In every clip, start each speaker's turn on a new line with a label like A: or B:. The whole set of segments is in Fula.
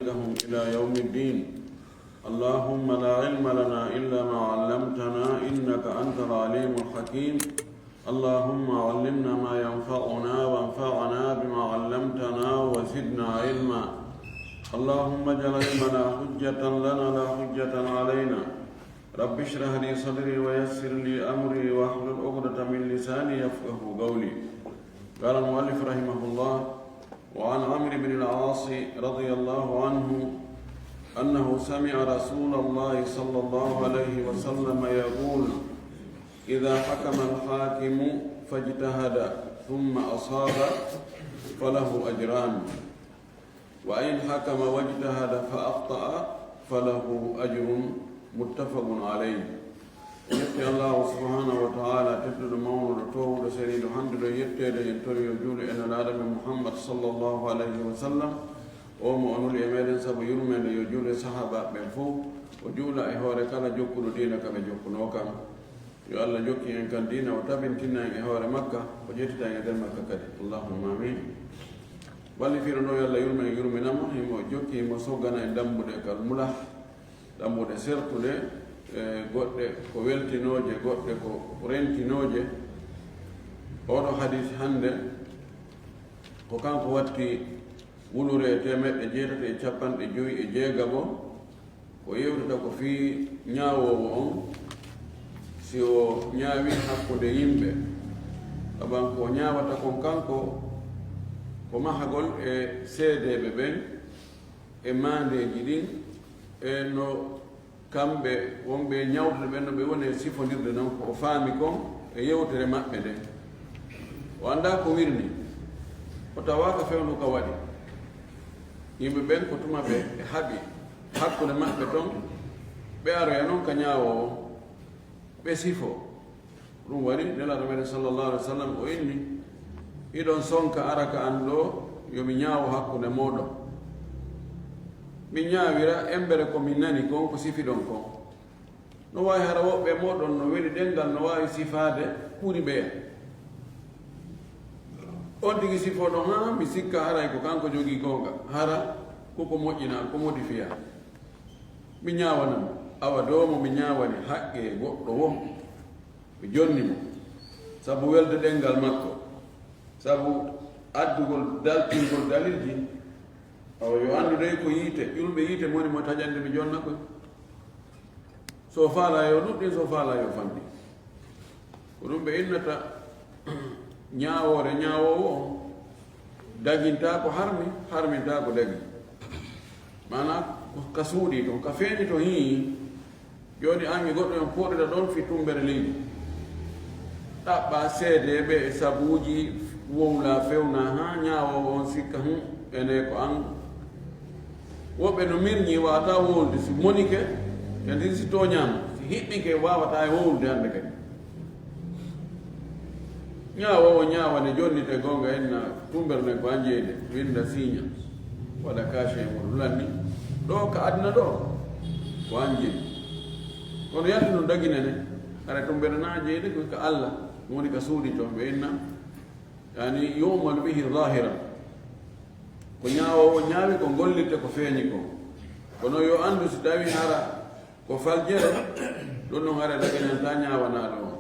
A: لهم إلى يوم الدين. اللهم لا علم لنا إلا ما علمتنا إنك أنت العليم الحكيم. اللهم علمنا ما ينفعنا وانفعنا بما علمتنا وزدنا علما. اللهم اجعل علمنا حجة لنا لا حجة علينا. رب اشرح لي صدري ويسر لي أمري واحلل عقدة من لساني يفقه قولي. قال المؤلف رحمه الله: وعن عمرو بن العاص رضي الله عنه أنه سمع رسول الله صلى الله عليه وسلم يقول: إذا حكم الحاكم فاجتهد ثم أصاب فله أجران، وإن حكم واجتهد فأخطأ فله أجر. متفق عليه. يتي الله سبحانه وتعالى تبدو مولد طول سريد حمد يتي ينتري يجول إن العالم محمد صلى الله عليه وسلم ومؤمن الإمام سب يرمن يجول صحابة من فوق وجول إهوار كلا جوكل دينك بجوكل وكم يا الله جوكي إن كان دين وتبين كنا إهوار مكة وجيت تاني مكة كده. اللهم آمين. بل في رنو يلا يرمن أمه جوكي مسوغنا إندم بدك الملا دم bude sertude goɗɗe ko weltinoje goɗɗe ko rentinoje. oɗo hadis hande ko kanko watti wulure 856 ko yewtata ko fi ñaawowo on si o ñaawi hakkude yimɓe aban ko ñaawata kon kanko ko mahagol e seedeɓe ɓen e mandeji ɗin no kamɓe wonɓe ñawtude ɓen no ɓe woni e sifondirde noon ko o faami kon e yewtere maɓɓe nden. o annda ko wirni o tawaka fewnu ka waɗi yimɓe ɓen ko tuma ɓe e haɓi hakkude maɓɓe toon ɓe aroya noon ka ñaawowo ɓe sifo. ɗum waɗi nelaɗo meɗen sallllahu alih wa sallam o inni: iɗon sonka araka an ɗo yomi ñaawo hakkude moɗon. mi ñaawira embere ko mi nani kon ko sifiɗon kon. no wawi hara woɓɓe moɗon no weli ɗengal no wawi sifaade ɓuri ɓeya. on tigi sifoɗon ha mi sikka haray ko kanko jogii gonga hara koko moƴƴina ko modifiya. mi ñaawanamo awa domo mi ñaawani haqqe goɗɗo wo mi jonnimo sabu welde ɗengal makko, sabu addugol daltingol dalilji. awa yo anndude ko yiite ƴulɓe yiite moni mo taƴande mi jonna koy. so faala yo ɗuɗɗi, so faala yo fanɗi. ko ɗum ɓe innata ñaawore ñaawowo on daginta ko harminta ko dagi. mana ka suuɗi toon ka feeñi to hii joni ange goɗɗo en poɗɗita ɗon fi tumbere leydi ɗaɓɓa seedeɓe e sabuuji wowla fewna ha ñaawowo on sikka ene ko an. woɓɓe no mirñi wawata wowlde si monike kadi si toñama si hiɓɓike wawata e wowlde hande kadi. ñaawowo ñawane jonnite gonga henna tumberne ko anjeede winda signa waɗa cache e moɗo lanni ɗo ka aduna ɗo ko anjeedi kono yalti no daginene ara tumbere na jeede ko ka Allah woni ka suuɗi toon ɓe inna yani yumalu bihi zahiran. ko ñaawowo ñaawi ko gollirte ko feeñi ko. kono yo anndu si tawi hara ko faljere ɗum noon hara daginen ta ñaawanaɗo on.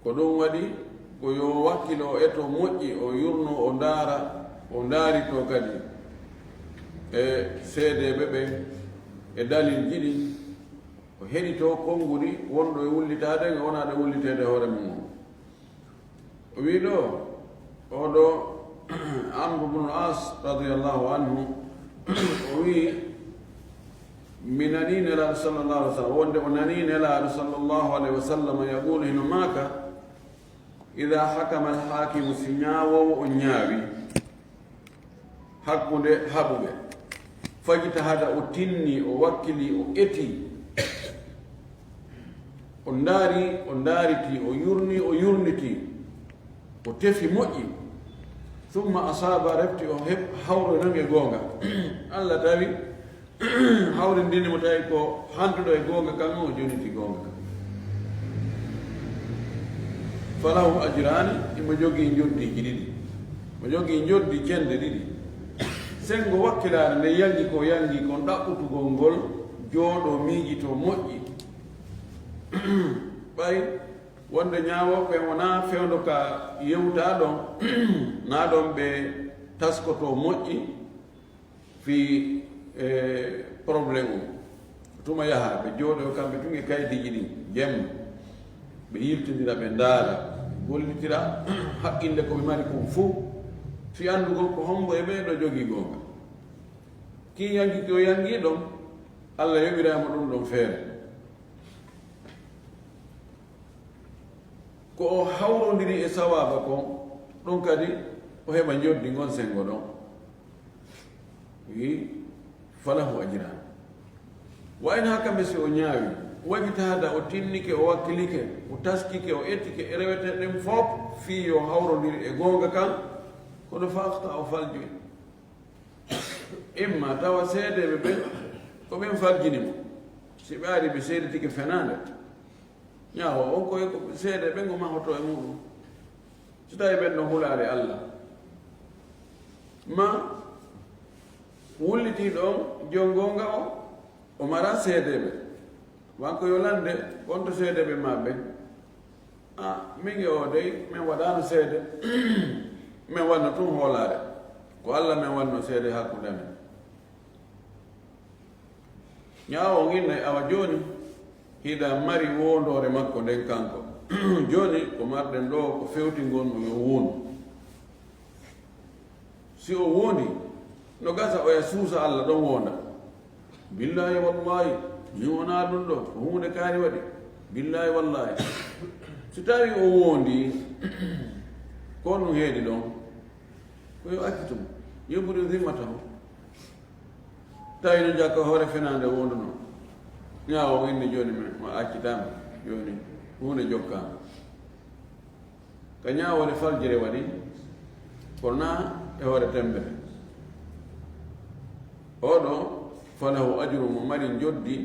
A: ko ɗum waɗi ko yo wakkilo o eto moƴƴi o yurno o ndaara o ndaari to kadi e seedeɓe ɓe e dalil jiɗi ko heɗito konnguri wonɗo e wullitade nga wonaɗo wullitede hoore mum o. o wi ɗo oɗo Amr ibn al-As radiyallahu anhu o wi mi nani nelaɗo sallllahu alih wa sallam wonde o nani nelaɗo sallllahu alayhi wa sallam yaqulu hino maaka: ida hakama alhakimu si ñaawowo o ñaawi hakkude haɓuɓe fajtahada o tinni o wakkili o eti o ndaariti o yurniti o tefi moƴƴi summa asaba refti o hawro nange goonga Allah tawi hawrindini mo tawi ko hantuɗo e goonga kan o joniti goonga kan falahu ajrani imo jogii joddiji ɗiɗi mo jogii joddi cende ɗiɗi sengo wakkilare nde yangi ko ɗaɓɓutugol ngol jooɗo miijito moƴƴi ɓay wonde ñaawoɓe wona fewndo ka yewta ɗon na ɗon ɓe taskoto moƴƴi fi probléme o tuma yaha ɓe jooɗo kamɓe tunge kaydiji ɗin jemma ɓe yiltidira ɓe ndaara gollitira haqqille koɓe mari kon fof fi andugol ko hombo e ɓeeɗo jogii goonga ki yangi ko yangi ɗon allah yoɓirama ɗum ɗon feere ko o hawrodiri e sawaba kon ɗon kadi o heɓa joddi ngon sengo ɗon wi falahu ajran wayno ha kamɓe si o ñaawi waɗitaada o tinnike o wakkilike o taskike o ettike e rewete ɗen fof fii yo hawrodiri e goonga kan kono fakta o faljoy imma tawa seedeɓe ɓe ko ɓen faljini mo si ɓe ari ɓe seedetike fenande ñaawo on koye seede ɓe ngo mahoto e muɗum so tawi ɓen no hulaare allah ma wullitiiɗo on jongonga o mara seedeɓe wanko yo lande wonto seedeɓe maɓɓe minge o dey min waɗano seede min wanno tun hoolaare ko allah min wanno seede hakkude men ñaawo ginna awa jooni hiɗa mari wondore makko nden kanko jooni ko marɗen ɗo ko fewtingonmo yo wondu si o wondi no gasa oya suusa allah ɗon wonda billahi wallahi min wona ɗum ɗo ko hunde kaari waɗi billahi wallahi so tawi o wondi ko ɗum heedi ɗon koyo accitum yebbude zimmata o tawi no jakka hoore fenande wonduno ñaawo inni joni ma accitama joni hunde jokkama ka ñaawode faljire waɗi kono na e hoore tembere oɗo falahu ajru mo mari joddi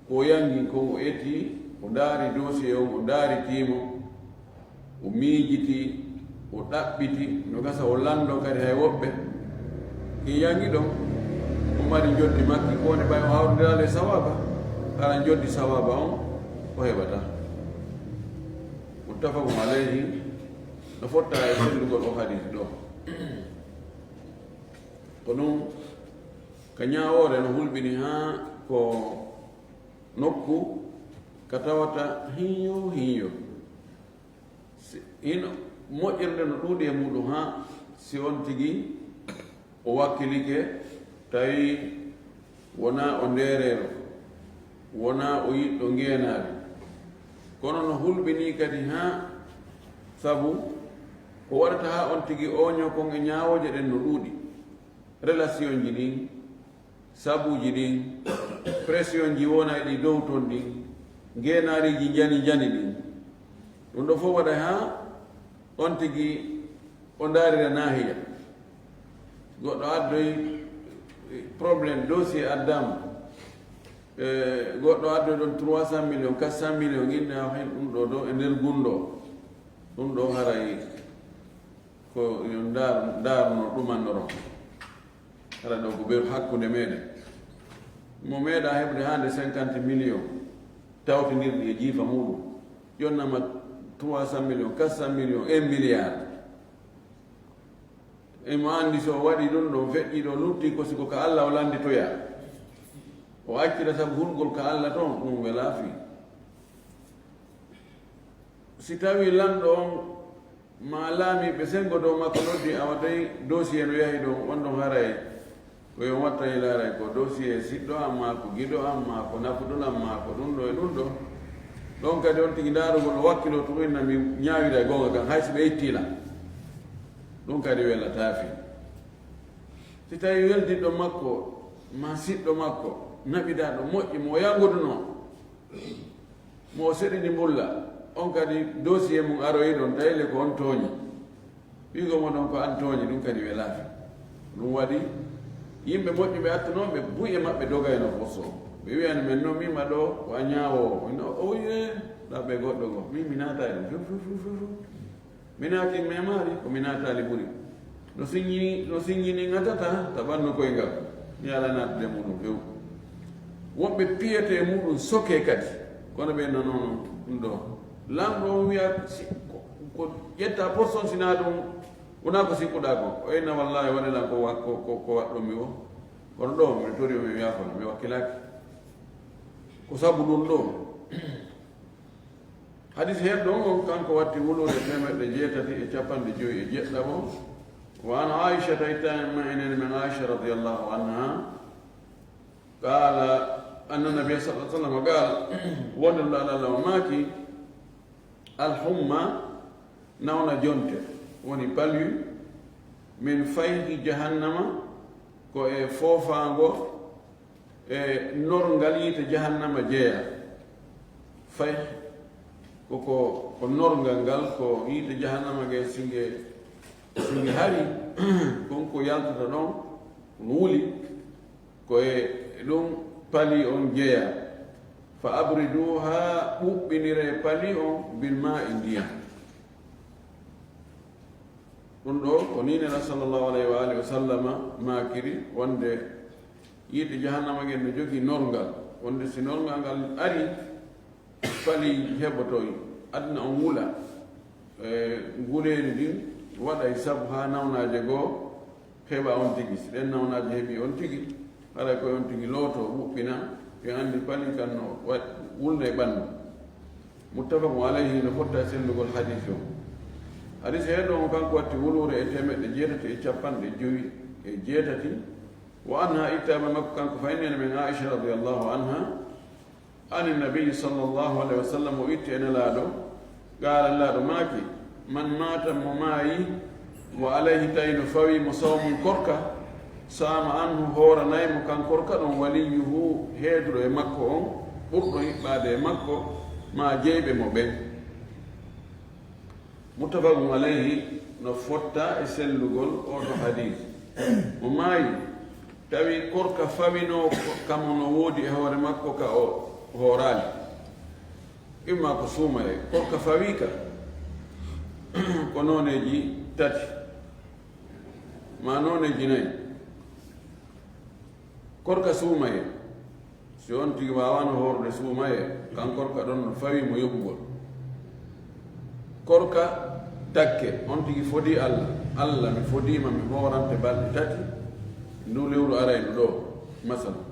A: ko yangi ko o etti o daari dossier o o daari tiimo o miijiti o ɗaɓɓiti no gasa o lando kadi hay woɓɓe ki yangi ɗon o mari joddi makki kone ɓay o hawrdirale sawaba kala joddi sawaba on o heɓata muttafaqun alayhi no fotta e sellugol o hadisi ɗo ko ɗum ka ñaawore no hulɓini ha ko nokku ka tawata hiño hino moƴƴirde no ɗuuɗi e muɗum ha si on tigi o wakkilike tawi wona o ndereero wona o yiɗɗo ngeenaade kono no hulɓini kadi ha sabu ko waɗata ha on tigi oño kon e ñaawoje ɗen no ɗuuɗi relation ji ɗin sabuji ɗin pression ji wona e ɗi dow ton ɗin ngeenaariji jani ɗin ɗum ɗo fof waɗa ha on tigi o ndaarira naahiya goɗɗo addoy probléme dossier addama goɗɗo addoy ɗon 300 millions 400 millions ginne a hen ɗum ɗo ɗo e nder gunɗo ɗum ɗo haray ko yo ndaaruno ɗumannoron hara ɗo ko ɓeru hakkude meɗen mo meeɗa heɓde hande 50 millions tawtinirɗi e jiifa muɗum yonnama 300 millions 400 millions 1 milliard emo andi so waɗi ɗum ɗo feƴƴi ɗo lutti ko siko ka allah o landitoya o accita sabu hulgol ka allah toon ɗum wela fi si tawi lamɗo on ma laamiɓe sengo dow makko noddi awa tawi dossier no yahi ɗo wonɗon haray koyo watta ilaray ko dossier siɗɗo am ma ko giɗo am ma ko nafuɗol am ma ko ɗum ɗo e ɗum ɗo ɗon kadi on tigi ndaarugol o wakkilo to ɗumna mi ñaawira e gonga kan hay so ɓe ittila ɗum kadi wellataafi si tawi weldiɗɗo makko ma siɗɗo makko naɓiɗaɗo moƴƴi mo yanguduno mo seɗini mbulla on kadi dossier mum aroyi ɗon tawile ko on tooñi wigo mo ɗon ko an tooñi ɗum kadi welaafi ɗum waɗi yimɓe moƴƴuɓe attunoɓe buy e maɓɓe dogayno fosso ɓe wiyani men noon mima ɗo ko a ñaawowo o wiye ɗaɓɓe goɗɗo go min mi naatali ɗum mi naati memari ko mi naatali ɓuri no siññini ŋatata taɓanno koye ngal mi ala natde muɗum few wonɓe piyete muɗum soke kadi kono ɓe nanono ɗum ɗo lamɗo o wiya ko ƴetta poston sina ɗum wona ko sikkuɗa ko o inna wallahi waɗeɗa ko waɗɗomi o kono ɗo mi tori mi yafono mi wakkilaki ko sabu ɗum ɗo hadis heɗɗo on kanko watti wulude 850 وعن عائشة من عائشة رضي الله عنها قال أن النبي صلى الله عليه وسلم قال ولله لو ماكي الحمى نونا جونت وني باليو من فيه جهنم كو فوفانغو نورنغاليت جهنم جيا فيه ko norngal ngal ko yiite jahannama ge singe hari konko yaltata ɗon wuuli koye ɗum pali on jeeya fa abriduha ɓuɓɓinire pali on bilma e ndiyam ɗum ɗo ko ninena sallllahu alayhi wa alihi wa sallama makiri wonde yiite jahannama ge no jogii norngal wonde si norngal ngal ari pali heɓotoy adna on wula nguleeri ɗin waɗay sabu ha nawnaje goo heɓa on tigi si ɗen nawnaje heeɓi on tigi haɗa koye on tigi looto ɓuɓɓina ɓe anndi pali kan no wulda e ɓanndu muttafaqu alayhi no fotta sellugol hadis o hadis heɗo on kanko watti wuluure e 750 wa anha ittama makko kanko faynene men aicha radiallahu anha عن النبي صلى الله عليه وسلم وإتينا لادو قال لادو ماكي من مات مماي وعليه تين فوي مصوم كركا سام عنه هورا نايم كان كركا وليه هيدرو مكو برضو بعد مكو ما جيب مبين متفق عليه نفوتا اسلغول اوتو حديث مماي تاوي كركا فوينو كامونو وودي هورا مكو كا horali imma ko suumaye korka fawi ka ko noneji tati ma noneji nayi korka suumaye si on tigi wawano horde suumaye kan korka ɗon no fawi mo yoɓugol korka takke on tigi fodi allah mi fodima mi horante balɗe tati ndu lewru arayno ɗo masala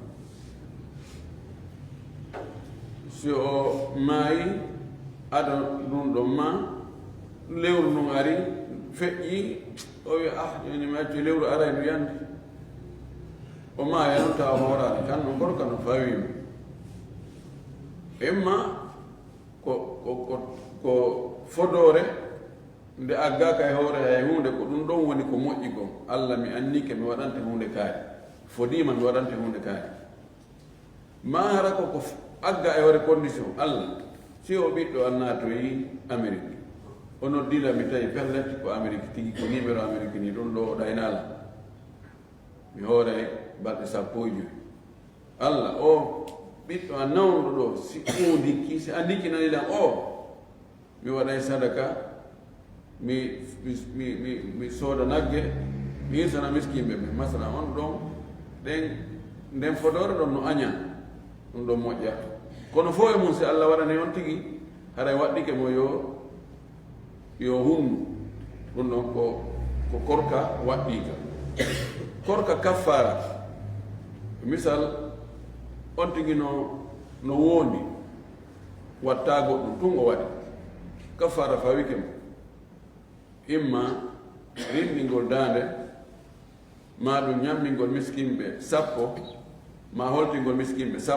A: si o maayi aɗa ɗum ɗon ma lewru ndun ari feƴƴi o wi joni mi acci lewru aray no yande o maaya noon tawa hoorani tan no gorka no fawimi imma ko fodore nde aggaka e hoore hay hunde ko ɗum ɗon woni ko moƴƴi kon allah mi annike mi waɗante hunde kaari fodima mi waɗante hunde kaari ma hara ko agga e hoore condition allah si o ɓiɗɗo annatoyi amérique o noddila mi tawi pellet ko amérique tigi ko numéro amérique ni ɗum ɗo o ɗaynala mi hoore balɗe 15 allah o ɓiɗɗo a nawɗo ɗo si undikki si andikki naniɗan mi waɗay sadaka mi sooda nagge mi hirsana miskimɓe ɓe masala on ɗon nden fodore ɗon no aña ɗum ɗon moƴƴa kono fof e mum si allah waɗani on tigi haray waɗɗike mo yo hunnu ɗum ɗon ko korka waɗɗika korka kaffara misal on tigi no wondi watta goɗɗum tun o waɗi kaffara fawike mo imma rimɗingol dande ma ɗum ñammingol miskimɓe 10 ma holtingol miskimɓe 10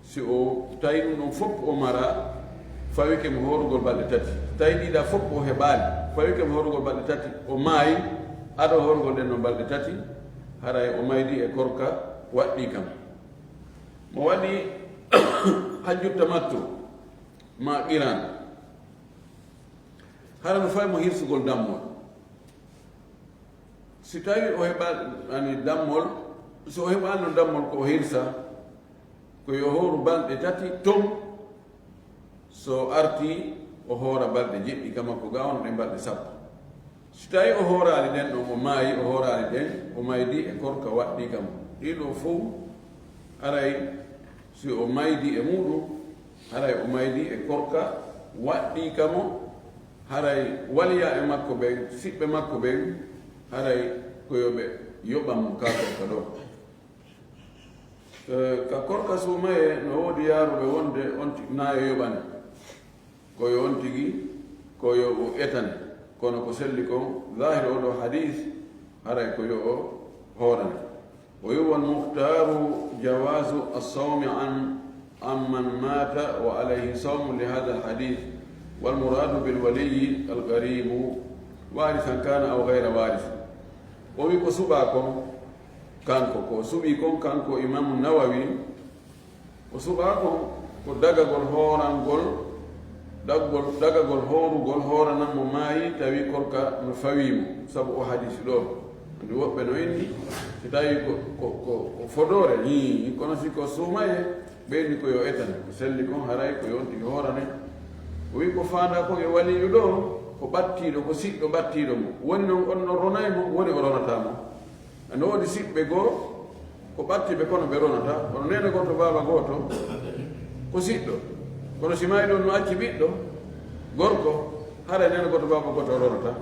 A: si o tawi ɗum ɗon fof o mara fawike mo horugol balɗe 3 tawi ɗiɗa fof o heɓali fawike mo horugol balɗe 3 o maayi aɗo horugol ɗen no balɗe 3 haray o maydi e korka waɗɗi kam mo waɗi hajjutta mattu ma qiran hara no fawi mo hirsugol dammol si tawi o heɓani dammol so o heɓani no dammol ko o hirsa ko yo horu balɗe 3 tom so arti o hoora balɗe jeɗɗi kama ko gawno ɗe balɗe 10 so tawi o hoorali ɗen ɗon o maayi o hoorali ɗen o maydi e korka waɗɗi kam ɗiɗo fof haray si o maydi e muɗum haray o maydi e korka waɗɗi kamo haray waliya e makko ɓen siɓɓe makko ɓen haray koyoɓe yoɓanmo ka korka ɗo ka korka sumaye no woodi yaaruɓe wonde on nayo yoɓane koyo on tigi koyo o etane kono ko selli kon zahir oɗo hadis haray koyo o hoorane o yuwa almuhtaru jawasu alsawmi an man mata wa alayhi sawmu li hada alhadis walmuradu bilwaliyi algaribu warisan kana aw gayra waris o wi ko suɓa kon kanko ko suɓi kon kanko imamu nawawi o suɓa kon ko dagagol hoorangol dagagol hoorugol hoorananmo maayi tawi korka no fawimo sabu o hadisi ɗo andi woɓɓe no inni so tawi ko fodore ni kono si ko suumaye ɓeyni koyo etane ko selli kon haray ko yontigi hoorane o wi ko fanda ko e waliyu ɗo ko ɓattiɗo ko siɗɗo ɓattiɗo mo woni noon on no ronaymo woni o ronatamo ande woodi siɓɓe goo ko ɓattiɓe kono ɓe ronata kono nene goto baba goto ko siɗɗo kono si mayi ɗon no acci ɓiɗɗo gorko haray nene goto baba goto ronata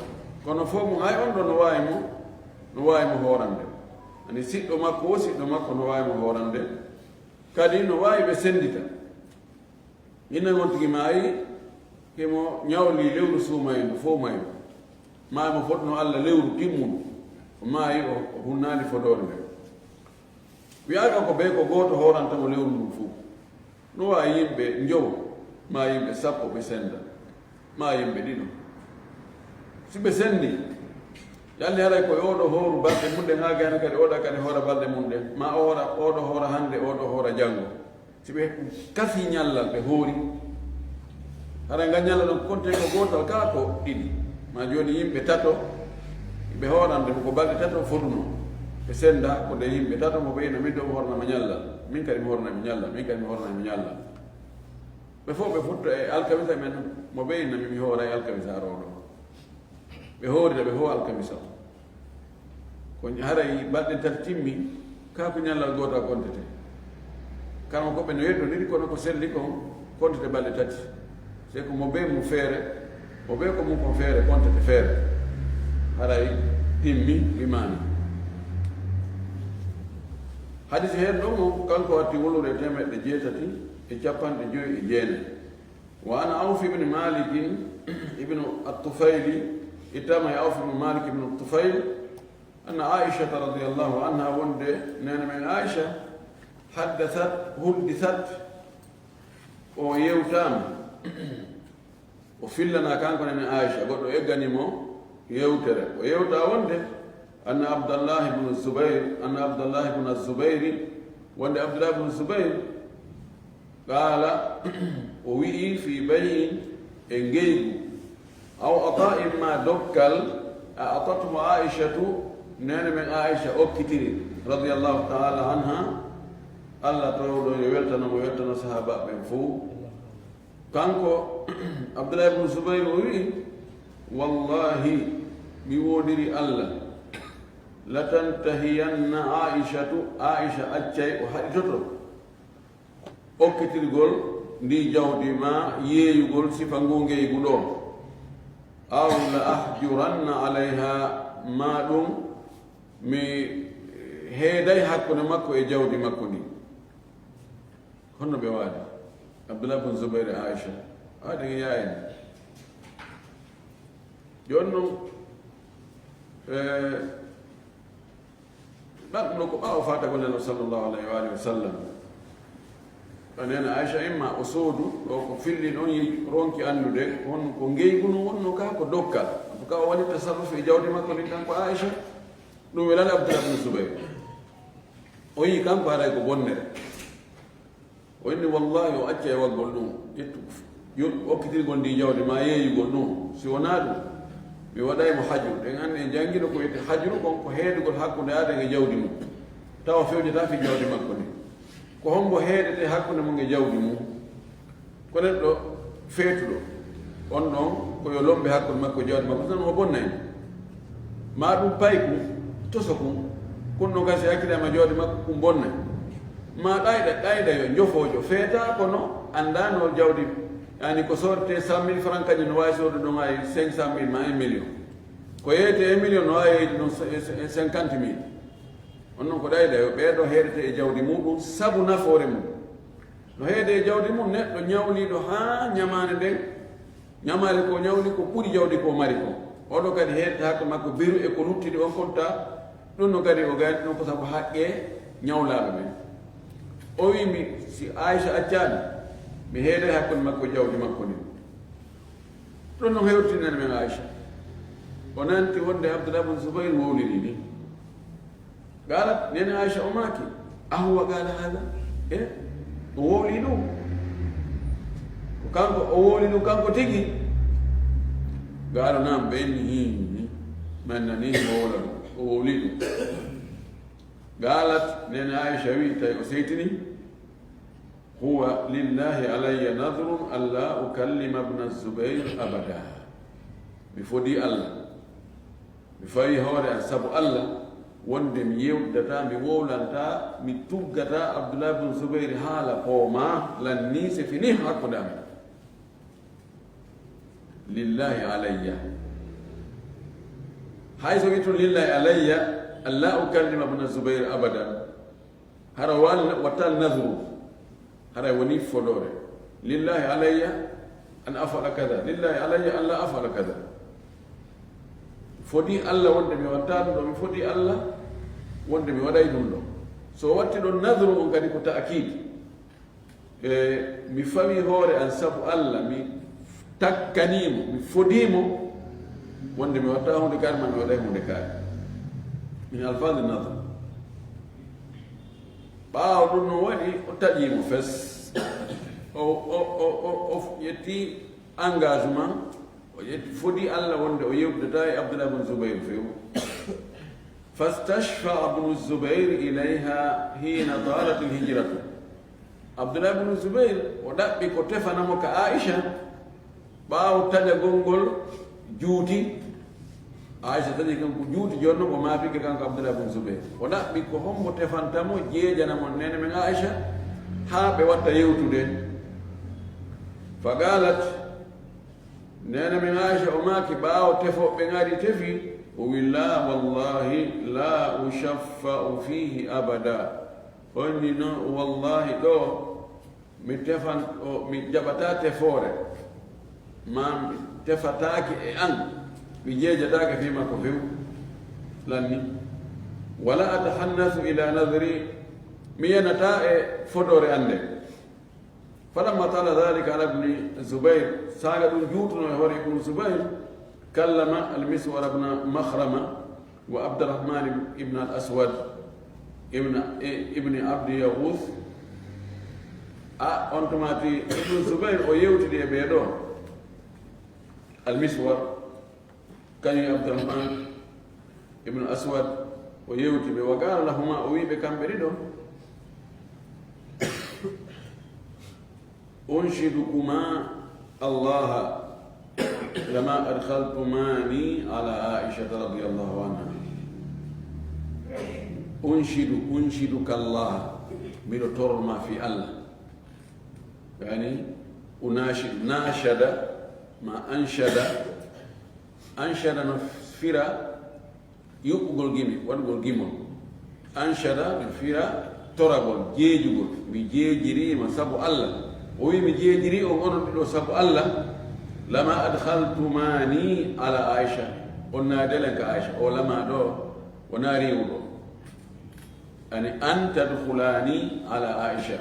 A: kono fof mum hay on ɗo no wawimo hoorande ani siɗɗo makko o siɗɗo makko no wawimo hoorande kadi no wawi ɓe sendita innan on tigi maayi kemo ñawli lewru suumayno fof mayno mayimo fotno allah lewru timmuɗo o maayi o hunnali fodore nde wiyaka ko ɓe ko goto hoorantamo lewru ndum fuu no wawi yimɓe jowo ma yimɓe sappo ɓe senda ma yimɓe ɗiɗo si ɓe sendi yalli haray koye oɗo hooru balɗe mum ɗen ha gayno kadi oɗa kadi hoora balɗe mum ɗen ma oɗo hoora hande oɗo hoora janngo si ɓe kafi ñallal ɓe hoori haray nga ñalla ɗon konte ko gotal ka ko ɗiɗi ma joni yimɓe tato ɓe hoorande ko balɗe tato fotuno ɓe senda ko nde yimɓe tato mo ɓeyno min ɗo mi hornama ñallal min kadi mi hornami ñallal min kadi mi hornami ñallal ɓe fof ɓe futto e alkamisa men mo ɓeynami mi hoora e alkamisa aroɗo ɓe hoorida ɓe fof alkamisa ko haray balɗe tati timmi ka ko ñallal goto kontete kama koɓe no yeddodiri kono ko selli kon kontete balɗe tati c'est que mo ɓe mum feere mo ɓe ko mum kon feere kontete feere haray timmi limani hadisi heen ɗo mo kanko watti wolure 750 wa ana awf ibne malikin ibnu attufayli ittama e awf ibnu malik ibnu attufayl anna aishata radiallahu anha wonde nene men aicha huddisat o yewtama o fillana kanko nene aicha goɗɗo egganimo yewtere o yewta wonde anna abdallah ibnu zubayri wonde abdullah ibnu zubayr qala o wi'i fi bayin e ngeygu aw ata'in ma dokkal a atatumo aishatu nene men aicha okkitiri radiallahu taala anha allah tawɗo yo weltano sahaba ɓen fo kanko abdullah ibnu zubayr o wi'i wallahi mi wodiri allah latantahiyanna aishatu aicha accay o haɗitoto okkitirgol ndi jawdi ma yeeyugol sifa ngongeygu ɗo aw la ahjuranna alayha ma ɗum mi heeday hakkude makko e jawdi makko ndi honno ɓe waadi abdullah bne zubayre aicha waɗige yayen joni noon ɗaɗɗuno ko ɓaawa fatagol neno sallllahu alayhi wa alihi wa sallam nena aicha imma o soodu ɗo ko filli ɗon ronki anndude won ko ngeyguno wonno ka ko dokkal en tout cas o waɗi tasarruf e jawdi makko ɗin kanko aicha ɗum welani abdullah bne zubayr o yii kanko haray ko bonnere o inni wallahi o acca e waggol ɗum ƴettu okkitirgol ndi jawdi ma yeeyugol ɗum si wona ɗum mi waɗaymo hajru ɗen anndi en janngiɗo ko wiyete hajru kon ko heedugol hakkunde aden e jawdi mum tawa fewjata fi jawdi makko ni ko hombo heedete hakkunde mum e jawdi mum ko neɗɗo feetuɗo on ɗon koyo lombe hakkunde makko e jawdi makko tan o bonnayno ma ɗum payku toso kum kunno gasi hakkilema jooɗe makko kum bonna ma ɗayɗa yo jofojo feeta kono andano jawdi yani ko sorte 100 000 francs kañum no wawi sorde ɗum ay 500 000 ma 1 million ko yeeyte 1 million no wawi yeyde ɗum 50 000 on noon ko ɗayɗa yo ɓeeɗo heedete e jawdi muɗum sabu nafoore mum no heede e jawdi mum neɗɗo ñawliɗo ha ñamande nden ñamare ko ñawli ko ɓuri jawdi ko mari ko oɗo kadi heedete hakka makko biru e ko luttiɗi on konta ɗum no kadi o gaadi ɗon ko sabu haqqe ñawlaɓe ɓen o wimi si Aicha accani mi heeday hakkude makko jawdi makko ni ɗum noon hewtinani men Aicha o nanti wonde Abdullah ibn Zubayr wowliri ni قالت نين عائشة أماكي أهو قال هذا إيه وولينو وكانكو أولينو كانكو تيجي قالوا نعم بيني منني وولينو قالت نين عائشة ويتا وسيتني هو لله علي نذر ألا أكلم ابن الزبير أبدا بفدي الله بفاي هوري سبو الله wonde mi yewdata mi wowlanta mi tuggata Abdullah ibn Zubayr haala kooma lan ni se fini hakkude amen lillahi alayya hay so witto lillahi alayya alla ukallima ibn Zubayr abadan hara wattal nadru hara woni fodore lillahi alayya an afala kada lillahi alayya an la afala kada fodi Allah wonde mi wattano ɗo mi fodi Allah wonde mi waɗay ɗum ɗo so watti ɗon nadru on kadi ko ta'kid mi fawi hoore an sabu Allah mi takkanimo mi fodimo wonde mi watta hunde kaari ma mi waɗay hunde kaari min alfade nadre ɓaawo ɗum no waɗi o taƴimo fes o yetti engagement fodi Allah wonde o yewdata e Abdullah ibn Zubayr few fastashfa ibn Zubayr ilayha hina talat alhijratu Abdullah ibn Zubayr o ɗaɓɓi ko tefanamo ka Aisha ɓaawo taƴagol ngol juuti Aisha taƴi kanko juuti jonno o maafike kanko Abdullah ibn Zubayr o ɗaɓɓi ko hombo tefantamo jeejanamo nene men Aisha haa ɓe watta yewtude fa galat nene min Aisha o maaki ɓaawo tefoɓe ngari tefi o wi la wallahi la ushaffa'u fihi abada onni no wallahi ɗo mi tefan mi jaɓata tefoore ma mi tefataki e an mi jeejatake fi makko few lanni wala atahannasu ila nadri mi yanata e fodore ande فلما طال ذلك على ابن الزبير ساق جوتنا هو ابن الزبير كلم المسور بن مخرمة وعبد الرحمن ابن الأسود ابن عبد يغوث أنتماتي ابن الزبير ويوتي دي بيدو المسور كان عبد الرحمن ابن الأسود ويوتي بي وقال لهما أوي بكم بريدو أنشدكما الله لما أدخلتماني على عائشة رضي الله عنها أنشدك الله من ترمى في الله يعني أناشد ناشد ما أنشد نفرة يقول جيمي وانقول جيمون أنشد نفرة ترغل جيجول بجيجري ما سبو الله وي mi jeejiri on onon ɗiɗo sabu Allah lama adhaltumani ala Aisha on naadelen ka Aisha o lama ɗo wona riwɗo ani an tadkhulani ala Aisha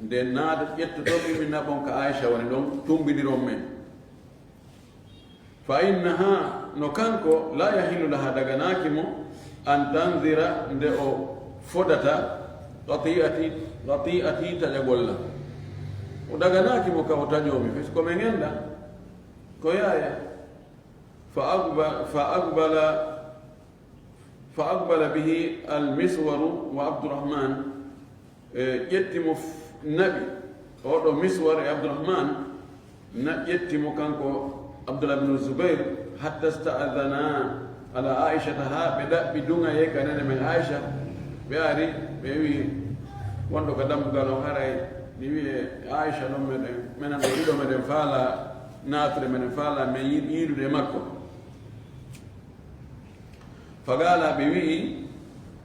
A: nde naada ƴettotoɓe min naɓon ka Aisha woni ɗon tumbidiron men fa innaha no kanko la yahillu laha daganaki mo an tanzira nde o fodata qati'ati taƴagolla o daganaki mo ka o tañomi fes komin enda ko yaya fa aqbala bihi almiswaru wa abdourahman ƴettimo naɓi oɗo miswar e abdourahman ƴettimo kanko Abdullah ibn Zubayr hatta sta'adhana على عائشة ها بدأ بدون يكن من عائشة بياري بيوي وندو كدام قالوا هاي نبي عائشة لهم من نريد من فعلا ناتر من فعلا من يدير لمكة فقال بيوي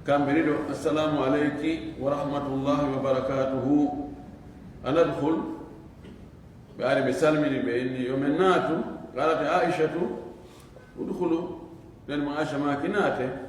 A: كان بريدو السلام عليك ورحمة الله وبركاته أنا أدخل بياري بسلمني بإني يوم الناتو قالت عائشة ادخلوا لأن عائشة ما كناته